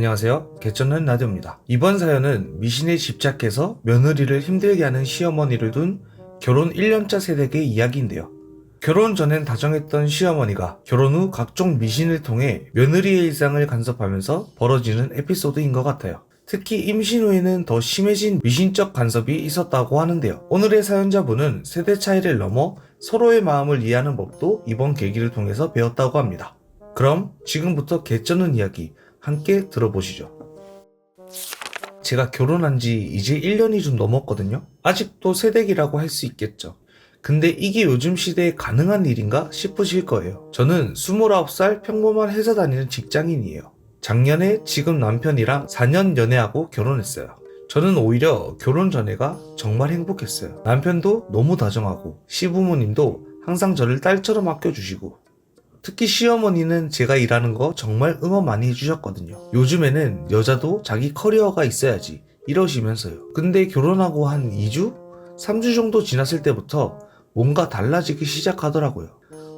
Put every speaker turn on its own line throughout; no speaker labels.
안녕하세요. 개쩌는 라디오입니다. 이번 사연은 미신에 집착해서 며느리를 힘들게 하는 시어머니를 둔 결혼 1년차 세대의 이야기인데요. 결혼 전엔 다정했던 시어머니가 결혼 후 각종 미신을 통해 며느리의 일상을 간섭하면서 벌어지는 에피소드인 것 같아요. 특히 임신 후에는 더 심해진 미신적 간섭이 있었다고 하는데요. 오늘의 사연자분은 세대 차이를 넘어 서로의 마음을 이해하는 법도 이번 계기를 통해서 배웠다고 합니다. 그럼 지금부터 개쩌는 이야기 함께 들어보시죠. 제가 결혼한 지 이제 1년이 좀 넘었거든요. 아직도 새댁이라고 할 수 있겠죠. 근데 이게 요즘 시대에 가능한 일인가 싶으실 거예요. 저는 29살 평범한 회사 다니는 직장인이에요. 작년에 지금 남편이랑 4년 연애하고 결혼했어요. 저는 오히려 결혼 전에가 정말 행복했어요. 남편도 너무 다정하고 시부모님도 항상 저를 딸처럼 아껴주시고 특히 시어머니는 제가 일하는 거 정말 응원 많이 해주셨거든요. 요즘에는 여자도 자기 커리어가 있어야지 이러시면서요. 근데 결혼하고 한 2주? 3주 정도 지났을 때부터 뭔가 달라지기 시작하더라고요.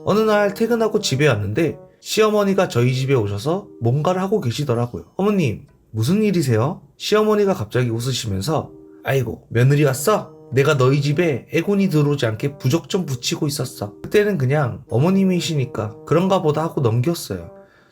어느 날 퇴근하고 집에 왔는데 시어머니가 저희 집에 오셔서 뭔가를 하고 계시더라고요. 어머님, 무슨 일이세요? 시어머니가 갑자기 웃으시면서 아이고, 며느리 왔어? 내가 너희 집에 애군이 들어오지 않게 부적 좀 붙이고 있었어. 그때는 그냥 어머님이시니까 그런가 보다 하고 넘겼어요.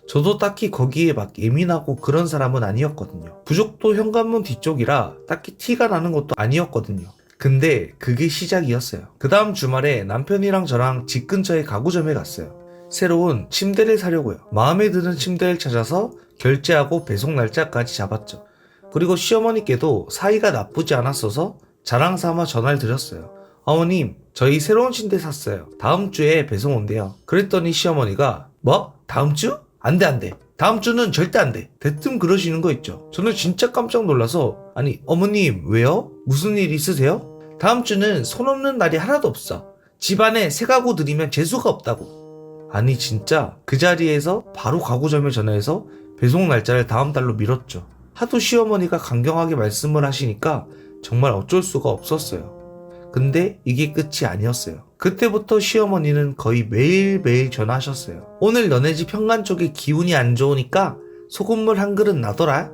저도 딱히 거기에 막 예민하고 그런 사람은 아니었거든요. 부적도 현관문 뒤쪽이라 딱히 티가 나는 것도 아니었거든요. 근데 그게 시작이었어요. 그 다음 주말에 남편이랑 저랑 집 근처에 가구점에 갔어요. 새로운 침대를 사려고요. 마음에 드는 침대를 찾아서 결제하고 배송 날짜까지 잡았죠. 그리고 시어머니께도 사이가 나쁘지 않았어서 자랑 삼아 전화를 드렸어요. 어머님, 저희 새로운 침대 샀어요. 다음 주에 배송 온대요. 그랬더니 시어머니가 뭐? 다음 주? 안 돼. 다음 주는 절대 안 돼. 대뜸 그러시는 거 있죠. 저는 진짜 깜짝 놀라서 아니 어머님 왜요? 무슨 일 있으세요? 다음 주는 손 없는 날이 하나도 없어. 집안에 새 가구 들이면 재수가 없다고. 아니 진짜 그 자리에서 바로 가구점에 전화해서 배송 날짜를 다음 달로 미뤘죠. 하도 시어머니가 강경하게 말씀을 하시니까 정말 어쩔 수가 없었어요. 근데 이게 끝이 아니었어요. 그때부터 시어머니는 거의 매일매일 전화하셨어요. 오늘 너네 집 현관 쪽에 기운이 안 좋으니까 소금물 한 그릇 놔둬라.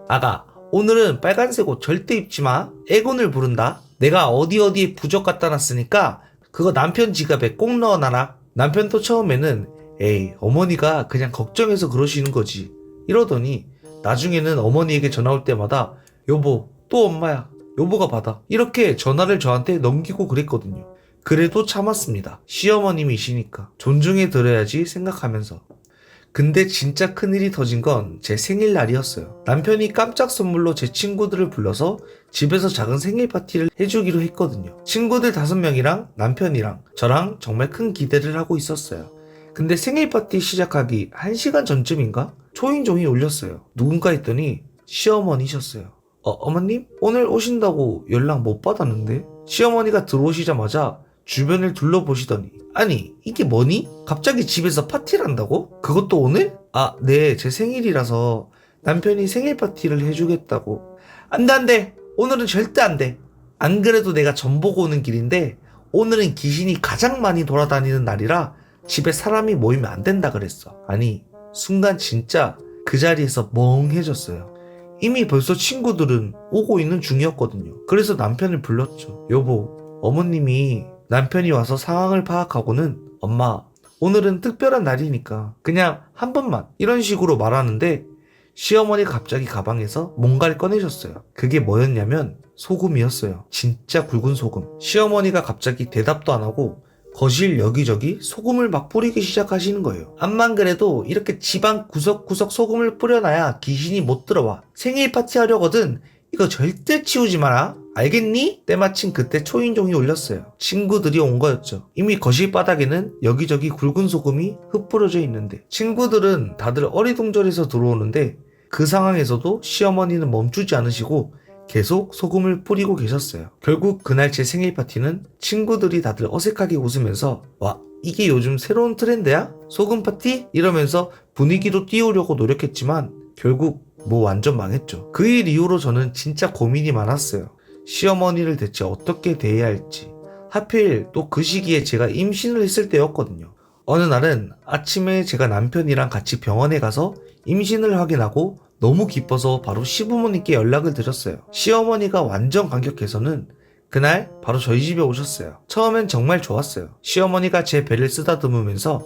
아가, 오늘은 빨간색 옷 절대 입지 마. 애군을 부른다. 내가 어디에 부적 갖다 놨으니까 그거 남편 지갑에 꼭 넣어놔라. 남편도 처음에는 에이, 어머니가 그냥 걱정해서 그러시는 거지 이러더니 나중에는 어머니에게 전화 올 때마다 여보, 또 엄마야. 여보가 받아. 이렇게 전화를 저한테 넘기고 그랬거든요. 그래도 참았습니다. 시어머님이시니까 존중해 드려야지 생각하면서. 근데 진짜 큰일이 터진 건 제 생일날이었어요. 남편이 깜짝 선물로 제 친구들을 불러서 집에서 작은 생일 파티를 해주기로 했거든요. 친구들 5명이랑 남편이랑 저랑 정말 큰 기대를 하고 있었어요. 근데 생일 파티 시작하기 1시간 전쯤인가? 초인종이 울렸어요. 누군가 했더니 시어머니셨어요. 어머님? 오늘 오신다고 연락 못 받았는데? 시어머니가 들어오시자마자 주변을 둘러보시더니 아니 이게 뭐니? 갑자기 집에서 파티를 한다고? 그것도 오늘? 아, 네, 제 생일이라서 남편이 생일 파티를 해주겠다고. 안 돼. 오늘은 절대 안 돼. 안 그래도 내가 전 보고 오는 길인데 오늘은 귀신이 가장 많이 돌아다니는 날이라 집에 사람이 모이면 안 된다 그랬어. 아니, 순간 진짜 그 자리에서 멍해졌어요. 이미 벌써 친구들은 오고 있는 중이었거든요. 그래서 남편을 불렀죠. 여보, 어머님이 남편이 와서 상황을 파악하고는 엄마, 오늘은 특별한 날이니까 그냥 한 번만 이런 식으로 말하는데 시어머니가 갑자기 가방에서 뭔가를 꺼내셨어요. 그게 뭐였냐면 소금이었어요. 진짜 굵은 소금. 시어머니가 갑자기 대답도 안 하고 거실 여기저기 소금을 막 뿌리기 시작하시는 거예요. 암만 그래도 이렇게 집안 구석구석 소금을 뿌려놔야 귀신이 못 들어와. 생일 파티 하려거든. 이거 절대 치우지 마라. 알겠니? 때마침 그때 초인종이 울렸어요. 친구들이 온 거였죠. 이미 거실 바닥에는 여기저기 굵은 소금이 흩뿌려져 있는데 친구들은 다들 어리둥절해서 들어오는데 그 상황에서도 시어머니는 멈추지 않으시고 계속 소금을 뿌리고 계셨어요. 결국 그날 제 생일 파티는 친구들이 다들 어색하게 웃으면서 와, 이게 요즘 새로운 트렌드야? 소금 파티? 이러면서 분위기도 띄우려고 노력했지만 결국 뭐 완전 망했죠. 그 일 이후로 저는 진짜 고민이 많았어요. 시어머니를 대체 어떻게 대해야 할지. 하필 또 그 시기에 제가 임신을 했을 때였거든요. 어느 날은 아침에 제가 남편이랑 같이 병원에 가서 임신을 확인하고 너무 기뻐서 바로 시부모님께 연락을 드렸어요. 시어머니가 완전 감격해서는 그날 바로 저희 집에 오셨어요. 처음엔 정말 좋았어요. 시어머니가 제 배를 쓰다듬으면서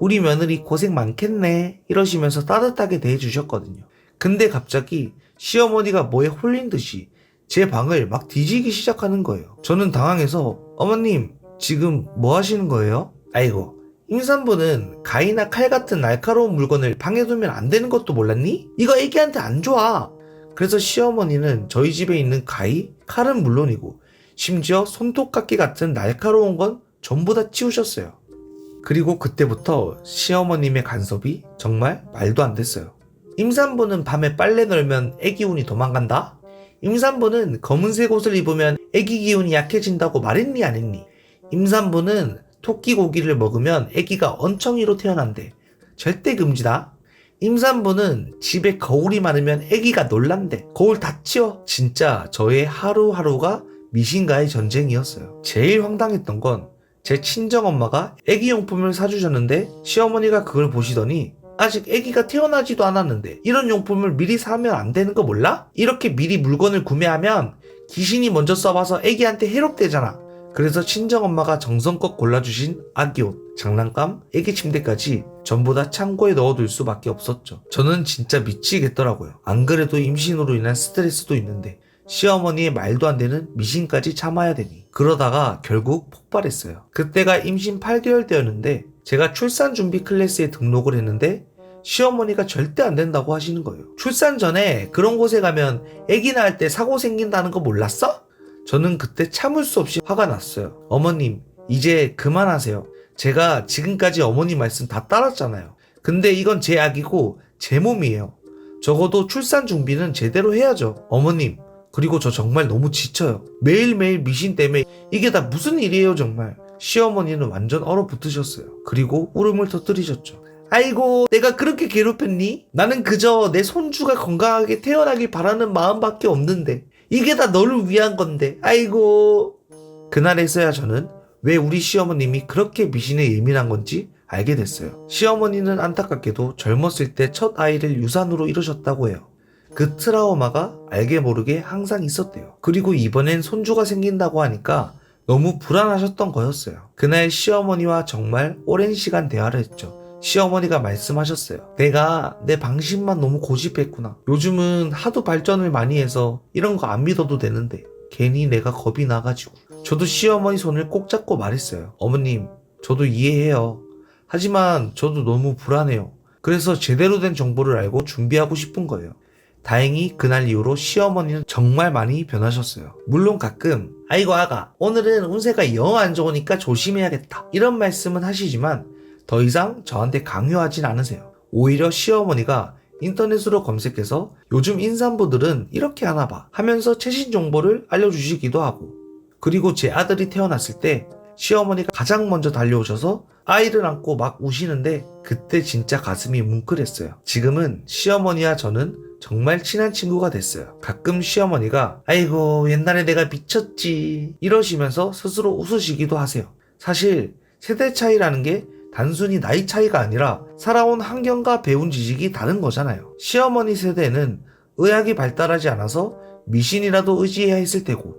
우리 며느리 고생 많겠네 이러시면서 따뜻하게 대해주셨거든요. 근데 갑자기 시어머니가 뭐에 홀린 듯이 제 방을 막 뒤지기 시작하는 거예요. 저는 당황해서 어머님 지금 뭐 하시는 거예요? 아이고 임산부는 가위나 칼 같은 날카로운 물건을 방에 두면 안 되는 것도 몰랐니? 이거 애기한테 안 좋아. 그래서 시어머니는 저희 집에 있는 가위, 칼은 물론이고 심지어 손톱깎이 같은 날카로운 건 전부 다 치우셨어요. 그리고 그때부터 시어머님의 간섭이 정말 말도 안 됐어요. 임산부는 밤에 빨래 널면 애기 운이 도망간다? 임산부는 검은색 옷을 입으면 애기 기운이 약해진다고 말했니 안 했니? 임산부는 토끼 고기를 먹으면 애기가 언청이로 태어난대. 절대 금지다. 임산부는 집에 거울이 많으면 애기가 놀란대. 거울 다 치워. 진짜 저의 하루하루가 미신과의 전쟁이었어요. 제일 황당했던 건 제 친정엄마가 애기용품을 사주셨는데 시어머니가 그걸 보시더니 아직 애기가 태어나지도 않았는데 이런 용품을 미리 사면 안 되는 거 몰라? 이렇게 미리 물건을 구매하면 귀신이 먼저 써봐서 애기한테 해롭대잖아. 그래서 친정엄마가 정성껏 골라주신 아기옷, 장난감, 애기 침대까지 전부 다 창고에 넣어둘 수밖에 없었죠. 저는 진짜 미치겠더라고요. 안 그래도 임신으로 인한 스트레스도 있는데 시어머니의 말도 안 되는 미신까지 참아야 되니 그러다가 결국 폭발했어요. 그때가 임신 8개월 때였는데 제가 출산 준비 클래스에 등록을 했는데 시어머니가 절대 안 된다고 하시는 거예요. 출산 전에 그런 곳에 가면 아기 낳을 때 사고 생긴다는 거 몰랐어? 저는 그때 참을 수 없이 화가 났어요. 어머님 이제 그만하세요. 제가 지금까지 어머니 말씀 다 따랐잖아요. 근데 이건 제 아기고 제 몸이에요. 적어도 출산 준비는 제대로 해야죠. 어머님 그리고 저 정말 너무 지쳐요. 매일매일 미신 때문에 이게 다 무슨 일이에요 정말. 시어머니는 완전 얼어붙으셨어요. 그리고 울음을 터뜨리셨죠. 아이고 내가 그렇게 괴롭혔니? 나는 그저 내 손주가 건강하게 태어나길 바라는 마음밖에 없는데 이게 다 너를 위한 건데 아이고. 그날에서야 저는 왜 우리 시어머님이 그렇게 미신에 예민한 건지 알게 됐어요. 시어머니는 안타깝게도 젊었을 때 첫 아이를 유산으로 이루셨다고 해요. 그 트라우마가 알게 모르게 항상 있었대요. 그리고 이번엔 손주가 생긴다고 하니까 너무 불안하셨던 거였어요. 그날 시어머니와 정말 오랜 시간 대화를 했죠. 시어머니가 말씀하셨어요. 내가 내 방심만 너무 고집했구나. 요즘은 하도 발전을 많이 해서 이런 거 안 믿어도 되는데 괜히 내가 겁이 나가지고. 저도 시어머니 손을 꼭 잡고 말했어요. 어머님 저도 이해해요. 하지만 저도 너무 불안해요. 그래서 제대로 된 정보를 알고 준비하고 싶은 거예요. 다행히 그날 이후로 시어머니는 정말 많이 변하셨어요. 물론 가끔 아이고 아가 오늘은 운세가 영 안 좋으니까 조심해야겠다 이런 말씀은 하시지만 더 이상 저한테 강요하진 않으세요. 오히려 시어머니가 인터넷으로 검색해서 요즘 임산부들은 이렇게 하나봐 하면서 최신 정보를 알려주시기도 하고, 그리고 제 아들이 태어났을 때 시어머니가 가장 먼저 달려오셔서 아이를 안고 막 우시는데 그때 진짜 가슴이 뭉클했어요. 지금은 시어머니와 저는 정말 친한 친구가 됐어요. 가끔 시어머니가 아이고 옛날에 내가 미쳤지 이러시면서 스스로 웃으시기도 하세요. 사실 세대 차이라는 게 단순히 나이 차이가 아니라 살아온 환경과 배운 지식이 다른 거잖아요. 시어머니 세대는 의학이 발달하지 않아서 미신이라도 의지해야 했을 테고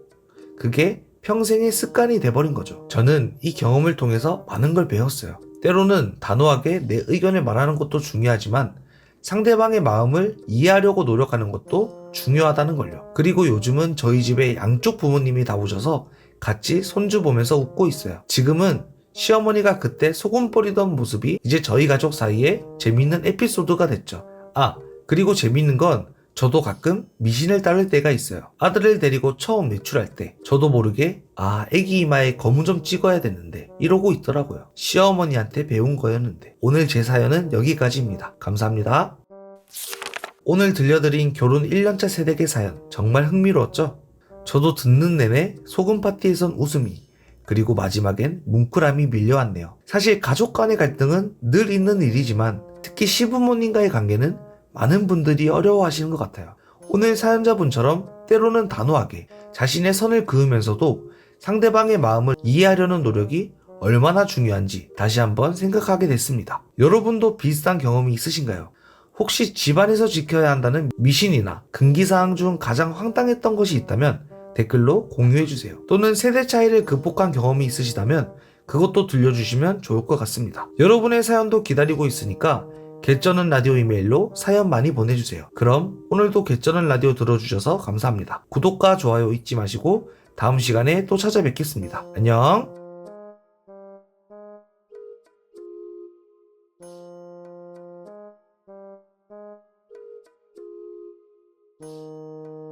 그게 평생의 습관이 돼버린 거죠. 저는 이 경험을 통해서 많은 걸 배웠어요. 때로는 단호하게 내 의견을 말하는 것도 중요하지만 상대방의 마음을 이해하려고 노력하는 것도 중요하다는 걸요. 그리고 요즘은 저희 집에 양쪽 부모님이 다 오셔서 같이 손주 보면서 웃고 있어요. 지금은 시어머니가 그때 소금 뿌리던 모습이 이제 저희 가족 사이에 재밌는 에피소드가 됐죠. 아, 그리고 재밌는 건 저도 가끔 미신을 따를 때가 있어요. 아들을 데리고 처음 외출할 때 저도 모르게 애기 이마에 거무 좀 찍어야 되는데 이러고 있더라고요. 시어머니한테 배운 거였는데. 오늘 제 사연은 여기까지입니다. 감사합니다. 오늘 들려드린 결혼 1년차 세대계 사연 정말 흥미로웠죠? 저도 듣는 내내 소금 파티에선 웃음이, 그리고 마지막엔 뭉클함이 밀려왔네요. 사실 가족 간의 갈등은 늘 있는 일이지만 특히 시부모님과의 관계는 많은 분들이 어려워하시는 것 같아요. 오늘 사연자분처럼 때로는 단호하게 자신의 선을 그으면서도 상대방의 마음을 이해하려는 노력이 얼마나 중요한지 다시 한번 생각하게 됐습니다. 여러분도 비슷한 경험이 있으신가요? 혹시 집안에서 지켜야 한다는 미신이나 금기사항 중 가장 황당했던 것이 있다면 댓글로 공유해주세요. 또는 세대 차이를 극복한 경험이 있으시다면 그것도 들려주시면 좋을 것 같습니다. 여러분의 사연도 기다리고 있으니까 개쩌는 라디오 이메일로 사연 많이 보내주세요. 그럼 오늘도 개쩌는 라디오 들어주셔서 감사합니다. 구독과 좋아요 잊지 마시고 다음 시간에 또 찾아뵙겠습니다. 안녕.